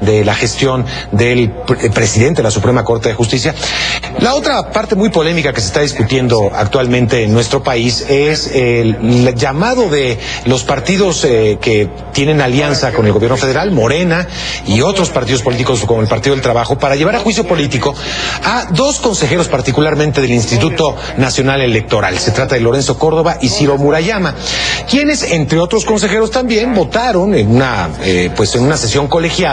de la gestión del presidente de la Suprema Corte de Justicia. La otra parte muy polémica que se está discutiendo actualmente en nuestro país es el llamado de los partidos que tienen alianza con el gobierno federal, Morena y otros partidos políticos como el Partido del Trabajo, para llevar a juicio político a dos consejeros particularmente del Instituto Nacional Electoral. Se trata de Lorenzo Córdoba y Ciro Murayama, quienes, entre otros consejeros, también votaron en una sesión colegiada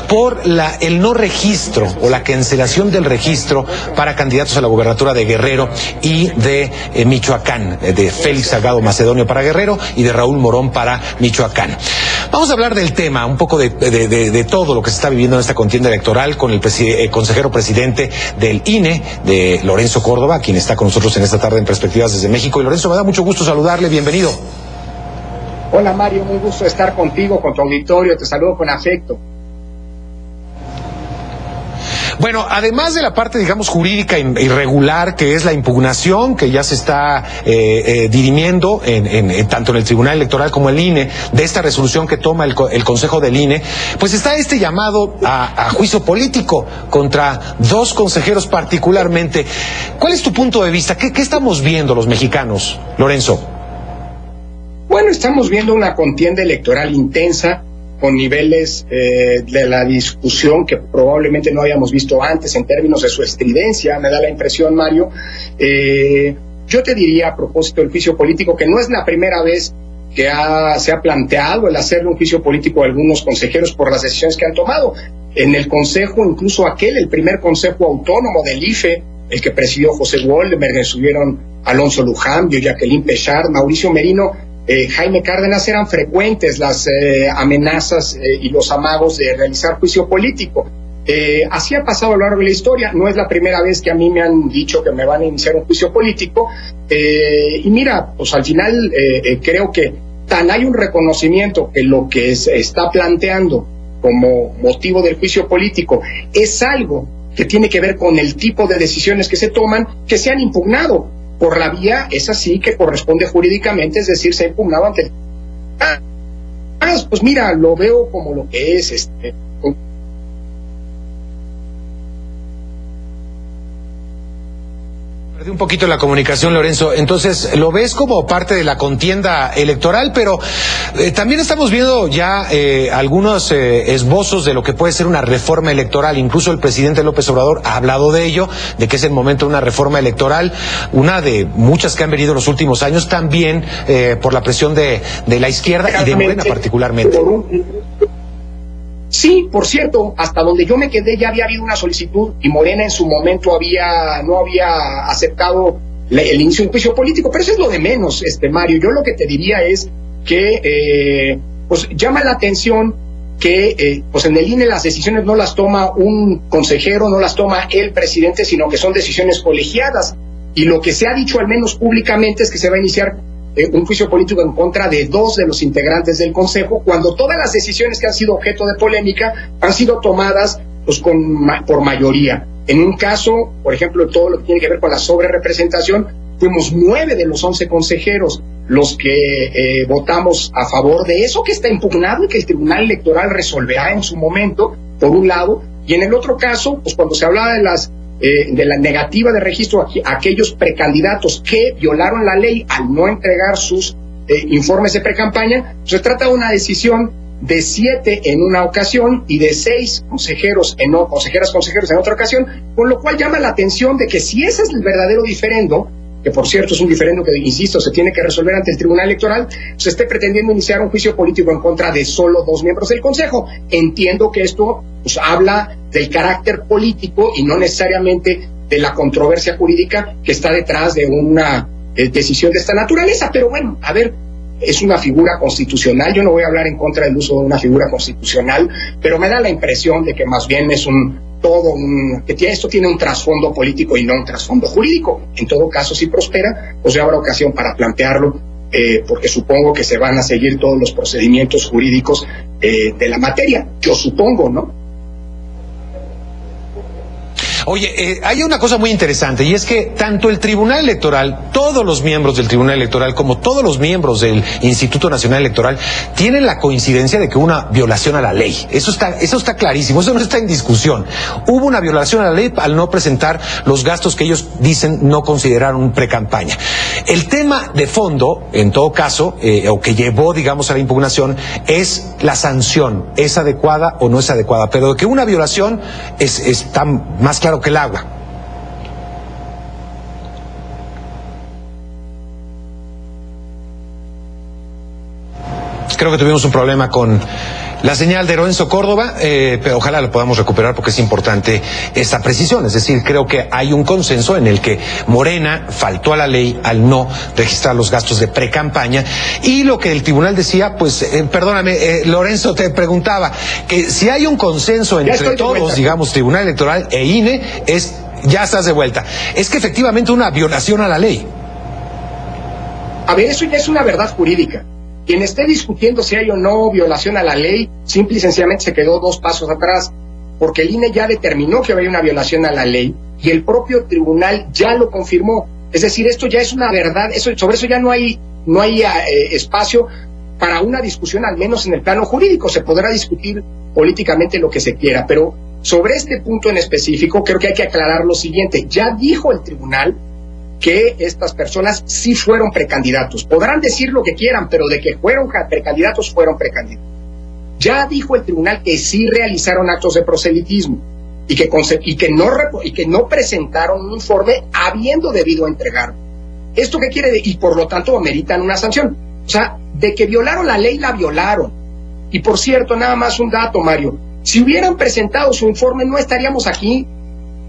por el no registro o la cancelación del registro para candidatos a la gubernatura de Guerrero y de Michoacán, de Félix Salgado Macedonio para Guerrero y de Raúl Morón para Michoacán. Vamos a hablar del tema, un poco de todo lo que se está viviendo en esta contienda electoral con el consejero presidente del INE, de Lorenzo Córdoba, quien está con nosotros en esta tarde en Perspectivas desde México. Y Lorenzo, me da mucho gusto saludarle, bienvenido. Hola Mario, un gusto estar contigo, con tu auditorio, te saludo con afecto. Bueno, además de la parte, digamos, jurídica irregular, que es la impugnación que ya se está dirimiendo tanto en el Tribunal Electoral como el INE, de esta resolución que toma el Consejo del INE, pues está este llamado a juicio político contra dos consejeros particularmente. ¿Cuál es tu punto de vista? ¿Qué estamos viendo los mexicanos, Lorenzo? Bueno, estamos viendo una contienda electoral intensa, con niveles de la discusión que probablemente no habíamos visto antes en términos de su estridencia, me da la impresión, Mario. Yo te diría, a propósito del juicio político, que no es la primera vez que se ha planteado el hacerle un juicio político a algunos consejeros por las decisiones que han tomado. En el consejo, incluso el primer consejo autónomo del IFE, el que presidió José Woldenberg, estuvieron Alonso Luján, Jacqueline Pechard, Mauricio Merino, Jaime Cárdenas, eran frecuentes las amenazas y los amagos de realizar juicio político. Así ha pasado a lo largo de la historia, no es la primera vez que a mí me han dicho que me van a iniciar un juicio político, y mira, pues al final creo que tan hay un reconocimiento que lo que se está planteando como motivo del juicio político es algo que tiene que ver con el tipo de decisiones que se toman, que se han impugnado por la vía, es así que corresponde jurídicamente, es decir, se ha impugnado ante el... pues mira, lo veo como lo que es, Perdí un poquito la comunicación, Lorenzo. Entonces, lo ves como parte de la contienda electoral, pero también estamos viendo ya algunos esbozos de lo que puede ser una reforma electoral. Incluso el presidente López Obrador ha hablado de ello, de que es el momento de una reforma electoral, una de muchas que han venido en los últimos años, también por la presión de la izquierda y de Morena particularmente. Sí, por cierto, hasta donde yo me quedé ya había habido una solicitud y Morena en su momento no había aceptado el inicio de un juicio político, pero eso es lo de menos, Mario. Yo lo que te diría es que pues llama la atención que pues en el INE las decisiones no las toma un consejero, no las toma el presidente, sino que son decisiones colegiadas. Y lo que se ha dicho al menos públicamente es que se va a iniciar un juicio político en contra de dos de los integrantes del Consejo, cuando todas las decisiones que han sido objeto de polémica han sido tomadas pues por mayoría. En un caso, por ejemplo, todo lo que tiene que ver con la sobrerepresentación, fuimos 9 de los 11 consejeros los que votamos a favor de eso que está impugnado y que el Tribunal Electoral resolverá en su momento, por un lado, y en el otro caso, pues cuando se hablaba de la negativa de registro a aquellos precandidatos que violaron la ley al no entregar sus informes de precampaña, se trata de una decisión de 7 en una ocasión y de 6 consejeros consejeros en otra ocasión, con lo cual llama la atención de que si ese es el verdadero diferendo, que por cierto es un diferendo que, insisto, se tiene que resolver ante el Tribunal Electoral, se esté pretendiendo iniciar un juicio político en contra de solo 2 miembros del Consejo. Entiendo que esto pues habla del carácter político y no necesariamente de la controversia jurídica que está detrás de una decisión de esta naturaleza, pero bueno, a ver, es una figura constitucional, yo no voy a hablar en contra del uso de una figura constitucional, pero me da la impresión de que más bien es esto tiene un trasfondo político y no un trasfondo jurídico. En todo caso, si prospera, pues ya habrá ocasión para plantearlo, porque supongo que se van a seguir todos los procedimientos jurídicos de la materia, yo supongo, ¿no? Oye, hay una cosa muy interesante, y es que tanto el Tribunal Electoral, todos los miembros del Tribunal Electoral, como todos los miembros del Instituto Nacional Electoral, tienen la coincidencia de que hubo una violación a la ley. Eso está clarísimo, eso no está en discusión. Hubo una violación a la ley al no presentar los gastos que ellos dicen no consideraron pre-campaña. El tema de fondo, en todo caso, o que llevó, digamos, a la impugnación, es la sanción. ¿Es adecuada o no es adecuada? Pero de que una violación está más claro que el agua. Creo que tuvimos un problema con la señal de Lorenzo Córdoba, pero ojalá lo podamos recuperar porque es importante esta precisión. Es decir, creo que hay un consenso en el que Morena faltó a la ley al no registrar los gastos de pre-campaña, y lo que el tribunal decía, pues, perdóname, Lorenzo, te preguntaba que si hay un consenso entre todos, digamos, Tribunal Electoral e INE, ya estás de vuelta. Es que efectivamente una violación a la ley. A ver, eso ya es una verdad jurídica. Quien esté discutiendo si hay o no violación a la ley, simple y sencillamente se quedó 2 pasos atrás, porque el INE ya determinó que había una violación a la ley y el propio tribunal ya lo confirmó. Es decir, esto ya es una verdad, sobre eso ya no hay espacio para una discusión, al menos en el plano jurídico. Se podrá discutir políticamente lo que se quiera, pero sobre este punto en específico creo que hay que aclarar lo siguiente. Ya dijo el tribunal que estas personas sí fueron precandidatos. Podrán decir lo que quieran, pero de que fueron precandidatos, fueron precandidatos. Ya dijo el tribunal que sí realizaron actos de proselitismo y que no presentaron un informe habiendo debido entregar. ¿Esto qué quiere decir? Y por lo tanto ameritan una sanción. O sea, de que violaron la ley, la violaron. Y por cierto, nada más un dato, Mario. Si hubieran presentado su informe, no estaríamos aquí.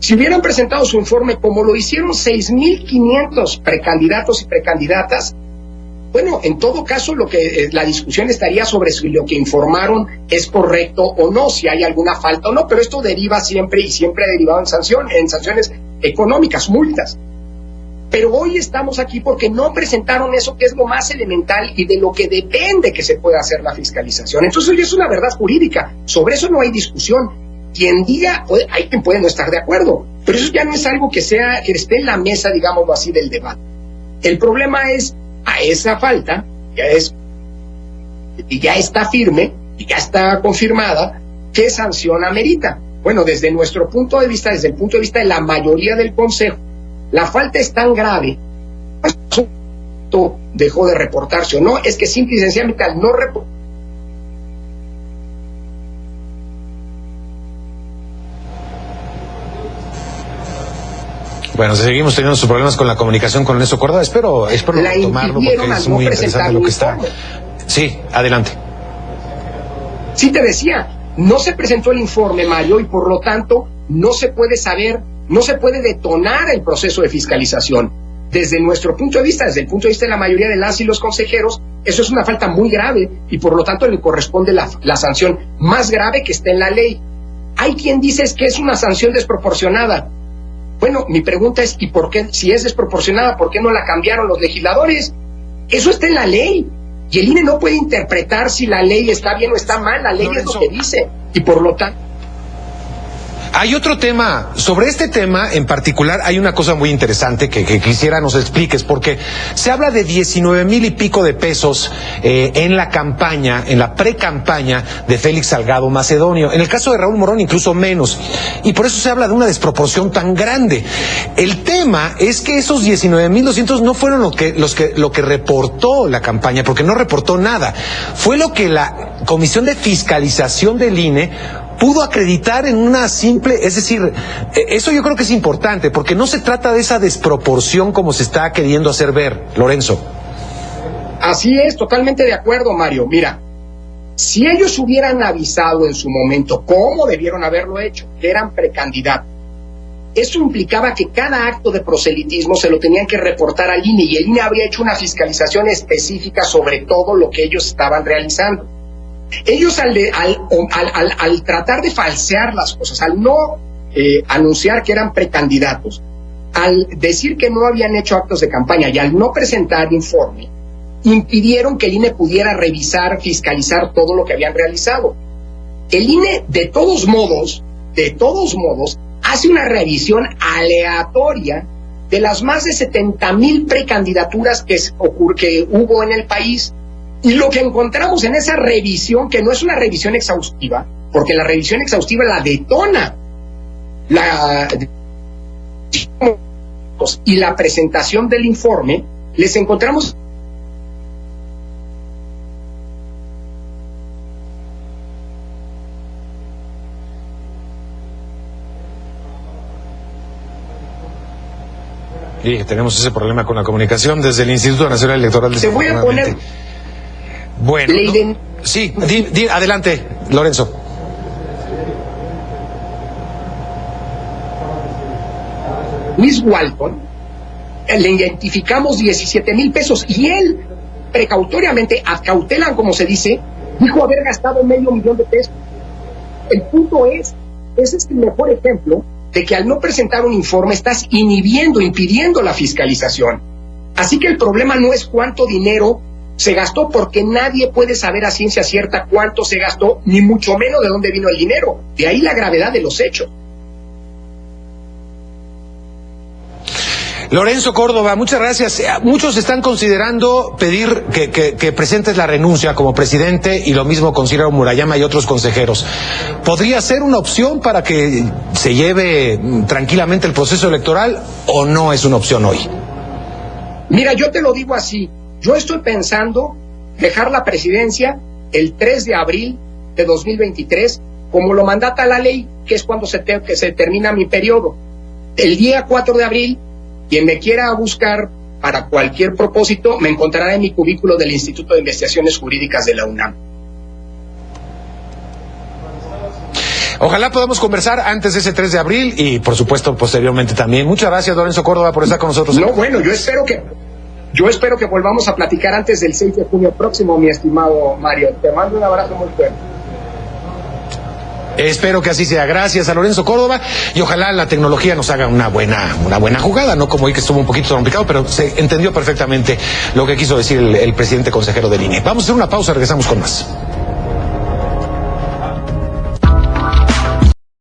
Si hubieran presentado su informe como lo hicieron 6.500 precandidatos y precandidatas, bueno, en todo caso la discusión estaría sobre si lo que informaron es correcto o no, si hay alguna falta o no, pero esto deriva siempre ha derivado en sanciones económicas, multas. Pero hoy estamos aquí porque no presentaron eso, que es lo más elemental y de lo que depende que se pueda hacer la fiscalización. Entonces hoy es una verdad jurídica, sobre eso no hay discusión. Quien diga, hay quien puede no estar de acuerdo, pero eso ya no es algo que esté en la mesa, digámoslo así, del debate. El problema es, a esa falta, ya está firme, y ya está confirmada, ¿qué sanción amerita? Bueno, desde nuestro punto de vista, desde el punto de vista de la mayoría del Consejo, la falta es tan grave, dejó de reportarse o no, es que simple y sencillamente al no reportar. Bueno, seguimos teniendo sus problemas con la comunicación con Lorenzo Córdoba. Espero tomarlo porque es muy interesante lo que está. Sí, adelante. Sí, te decía, no se presentó el informe, Mario, y por lo tanto no se puede saber, no se puede detonar el proceso de fiscalización. Desde nuestro punto de vista, desde el punto de vista de la mayoría de las y los consejeros, eso es una falta muy grave y por lo tanto le corresponde la sanción más grave que está en la ley. Hay quien dice que es una sanción desproporcionada. Bueno, mi pregunta es, ¿y por qué, si es desproporcionada, por qué no la cambiaron los legisladores? Eso está en la ley. Y el INE no puede interpretar si la ley está bien o está mal. La ley Lorenzo, es lo que dice. Y por lo tanto... Hay otro tema, sobre este tema en particular hay una cosa muy interesante que quisiera nos expliques, porque se habla de 19,000 y pico de pesos en la campaña, en la pre-campaña de Félix Salgado Macedonio. En el caso de Raúl Morón incluso menos, y por eso se habla de una desproporción tan grande. El tema es que esos 19,200 no fueron lo que reportó la campaña, porque no reportó nada. Fue lo que la Comisión de Fiscalización del INE pudo acreditar en una simple, es decir, eso yo creo que es importante, porque no se trata de esa desproporción como se está queriendo hacer ver, Lorenzo. Así es, totalmente de acuerdo, Mario. Mira, si ellos hubieran avisado en su momento cómo debieron haberlo hecho, que eran precandidatos, eso implicaba que cada acto de proselitismo se lo tenían que reportar al INE y el INE habría hecho una fiscalización específica sobre todo lo que ellos estaban realizando. Ellos al tratar de falsear las cosas, al no anunciar que eran precandidatos, al decir que no habían hecho actos de campaña y al no presentar informe, impidieron que el INE pudiera revisar, fiscalizar todo lo que habían realizado. El INE, de todos modos, hace una revisión aleatoria de las más de 70,000 precandidaturas que hubo en el país. Y lo que encontramos en esa revisión, que no es una revisión exhaustiva, porque la revisión exhaustiva la detona y la presentación del informe, les encontramos y tenemos ese problema con la comunicación desde el Instituto Nacional Electoral. Te voy a poner. Bueno, sí, adelante, Lorenzo. Miss Walton, le identificamos 17,000 pesos y él precautoriamente, ad cautelam como se dice, dijo haber gastado $500,000 de pesos. El punto es, ese es el mejor ejemplo de que al no presentar un informe estás impidiendo la fiscalización. Así que el problema no es cuánto dinero se gastó, porque nadie puede saber a ciencia cierta cuánto se gastó, ni mucho menos de dónde vino el dinero. De ahí la gravedad de los hechos. Lorenzo Córdoba, muchas gracias. Muchos están considerando pedir que presentes la renuncia como presidente, y lo mismo con Ciro Murayama y otros consejeros. ¿Podría ser una opción para que se lleve tranquilamente el proceso electoral, o no es una opción hoy? Mira, yo te lo digo así. Yo estoy pensando dejar la presidencia el 3 de abril de 2023, como lo mandata la ley, que es cuando se termina mi periodo. El día 4 de abril, quien me quiera buscar para cualquier propósito, me encontrará en mi cubículo del Instituto de Investigaciones Jurídicas de la UNAM. Ojalá podamos conversar antes de ese 3 de abril y, por supuesto, posteriormente también. Muchas gracias, Lorenzo Córdoba, por estar con nosotros. No, bueno, yo espero que volvamos a platicar antes del 6 de junio próximo, mi estimado Mario. Te mando un abrazo muy fuerte. Espero que así sea. Gracias a Lorenzo Córdoba, y ojalá la tecnología nos haga una buena jugada, no como hoy que estuvo un poquito complicado, pero se entendió perfectamente lo que quiso decir el presidente consejero del INE. Vamos a hacer una pausa, regresamos con más.